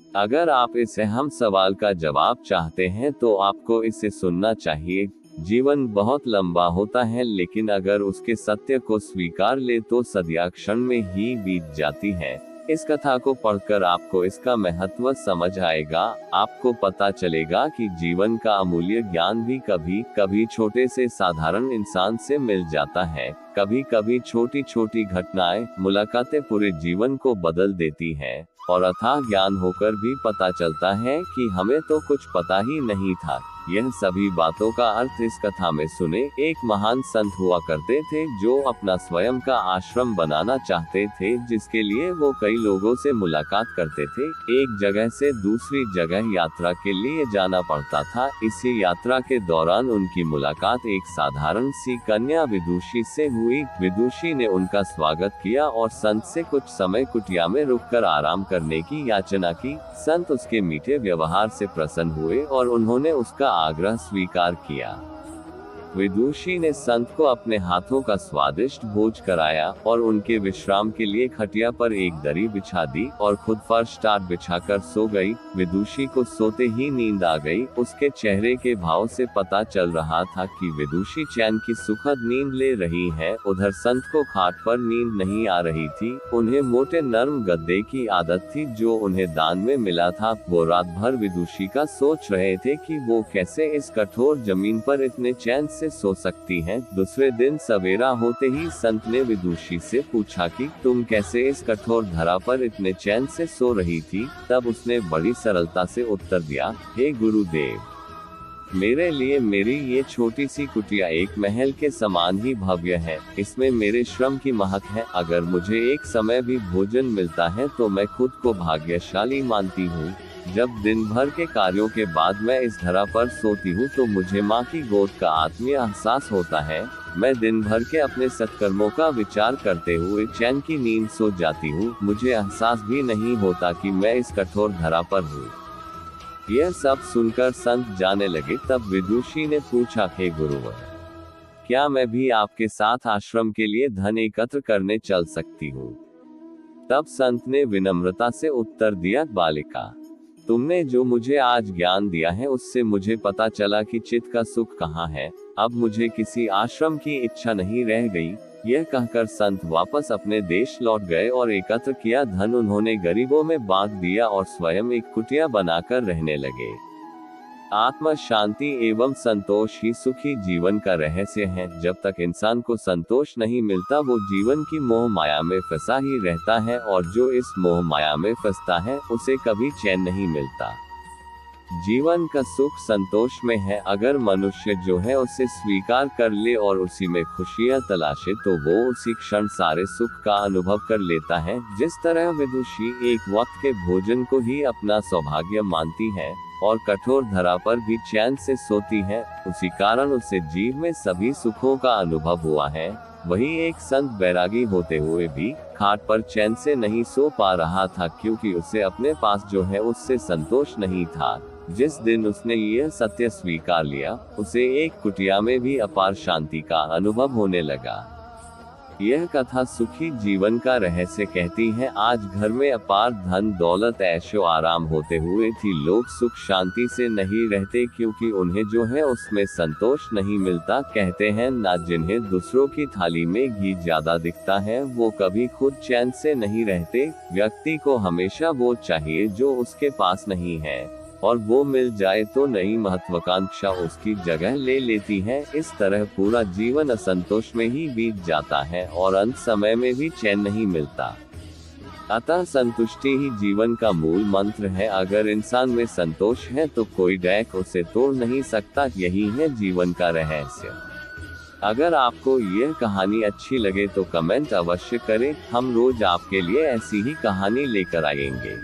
अगर आप इस अहम सवाल का जवाब चाहते हैं तो आपको इसे सुनना चाहिए। जीवन बहुत लंबा होता है, लेकिन अगर उसके सत्य को स्वीकार ले तो सदियां क्षण में ही बीत जाती हैं। इस कथा को पढ़कर आपको इसका महत्व समझ आएगा। आपको पता चलेगा कि जीवन का अमूल्य ज्ञान भी कभी कभी छोटे से साधारण इंसान से मिल जाता है। कभी कभी छोटी छोटी घटनाएं, मुलाकातें पूरे जीवन को बदल देती हैं, और अथाह ज्ञान होकर भी पता चलता है कि हमें तो कुछ पता ही नहीं था। यह सभी बातों का अर्थ इस कथा में सुने। एक महान संत हुआ करते थे जो अपना स्वयं का आश्रम बनाना चाहते थे, जिसके लिए वो कई लोगों से मुलाकात करते थे। एक जगह से दूसरी जगह यात्रा के लिए जाना पड़ता था। इसी यात्रा के दौरान उनकी मुलाकात एक साधारण सी कन्या विदुषी से हुई। विदुषी ने उनका स्वागत किया और संत से कुछ समय कुटिया में रुककर आराम करने की याचना की। संत उसके मीठे व्यवहार से प्रसन्न हुए और उन्होंने उसका आग्रह स्वीकार किया। विदुषी ने संत को अपने हाथों का स्वादिष्ट भोज कराया और उनके विश्राम के लिए खटिया पर एक दरी बिछा दी और खुद फर्श टाट बिछाकर सो गई। विदुषी को सोते ही नींद आ गई। उसके चेहरे के भाव से पता चल रहा था कि विदुषी चैन की सुखद नींद ले रही है। उधर संत को खाट पर नींद नहीं आ रही थी। उन्हें मोटे नर्म गद्दे की आदत थी जो उन्हें दान में मिला था। वो रात भर विदुषी का सोच रहे थे कि वो कैसे इस कठोर जमीन पर इतने चैन से सो सकती हैं। दूसरे दिन सवेरा होते ही संत ने विदुषी से पूछा कि तुम कैसे इस कठोर धरा पर इतने चैन से सो रही थी। तब उसने बड़ी सरलता से उत्तर दिया, हे गुरुदेव, मेरे लिए मेरी ये छोटी सी कुटिया एक महल के समान ही भव्य है। इसमें मेरे श्रम की महक है। अगर मुझे एक समय भी भोजन मिलता है तो मैं खुद को भाग्यशाली मानती हूँ। जब दिन भर के कार्यों के बाद मैं इस धरा पर सोती हूँ तो मुझे माँ की गोद का आत्मीय एहसास होता है। मैं दिन भर के अपने सत्कर्मों का विचार करते हुए चैन की नींद सो जाती हूँ। मुझे एहसास भी नहीं होता कि मैं इस कठोर धरा पर हूँ। यह सब सुनकर संत जाने लगे। तब विदुषी ने पूछा, हे गुरुवर, क्या मैं भी आपके साथ आश्रम के लिए धन एकत्र करने चल सकती हूँ? तब संत ने विनम्रता से उत्तर दिया, बालिका, तुमने जो मुझे आज ज्ञान दिया है उससे मुझे पता चला कि चित्त का सुख कहाँ है। अब मुझे किसी आश्रम की इच्छा नहीं रह गई। यह कहकर संत वापस अपने देश लौट गए और एकत्र किया धन उन्होंने गरीबों में बांट दिया और स्वयं एक कुटिया बनाकर रहने लगे। आत्मा शांति एवं संतोष ही सुखी जीवन का रहस्य है। जब तक इंसान को संतोष नहीं मिलता वो जीवन की मोह माया में फंसा ही रहता है, और जो इस मोह माया में फंसता है उसे कभी चैन नहीं मिलता। जीवन का सुख संतोष में है। अगर मनुष्य जो है उसे स्वीकार कर ले और उसी में खुशियां तलाशे तो वो उसी क्षण सारे सुख का अनुभव कर लेता है। जिस तरह विदुषी एक वक्त के भोजन को ही अपना सौभाग्य मानती है और कठोर धरा पर भी चैन से सोती है, उसी कारण उसे जीव में सभी सुखों का अनुभव हुआ है। वही एक संत बैरागी होते हुए भी खाट पर चैन से नहीं सो पा रहा था, क्योंकि उसे अपने पास जो है उससे संतोष नहीं था। जिस दिन उसने यह सत्य स्वीकार लिया, उसे एक कुटिया में भी अपार शांति का अनुभव होने लगा। यह कथा सुखी जीवन का रहस्य कहती है। आज घर में अपार धन दौलत ऐशो आराम होते हुए भी लोग सुख शांति से नहीं रहते, क्योंकि उन्हें जो है उसमें संतोष नहीं मिलता। कहते हैं ना, जिन्हें दूसरों की थाली में घी ज्यादा दिखता है वो कभी खुद चैन से नहीं रहते। व्यक्ति को हमेशा वो चाहिए जो उसके पास नहीं है, और वो मिल जाए तो नई महत्वाकांक्षा उसकी जगह ले लेती है। इस तरह पूरा जीवन असंतोष में ही बीत जाता है और अंत समय में भी चैन नहीं मिलता। अतः संतुष्टि ही जीवन का मूल मंत्र है। अगर इंसान में संतोष है तो कोई डैक उसे तोड़ नहीं सकता। यही है जीवन का रहस्य। अगर आपको यह कहानी अच्छी लगे तो कमेंट अवश्य करें। हम रोज आपके लिए ऐसी ही कहानी लेकर आएंगे।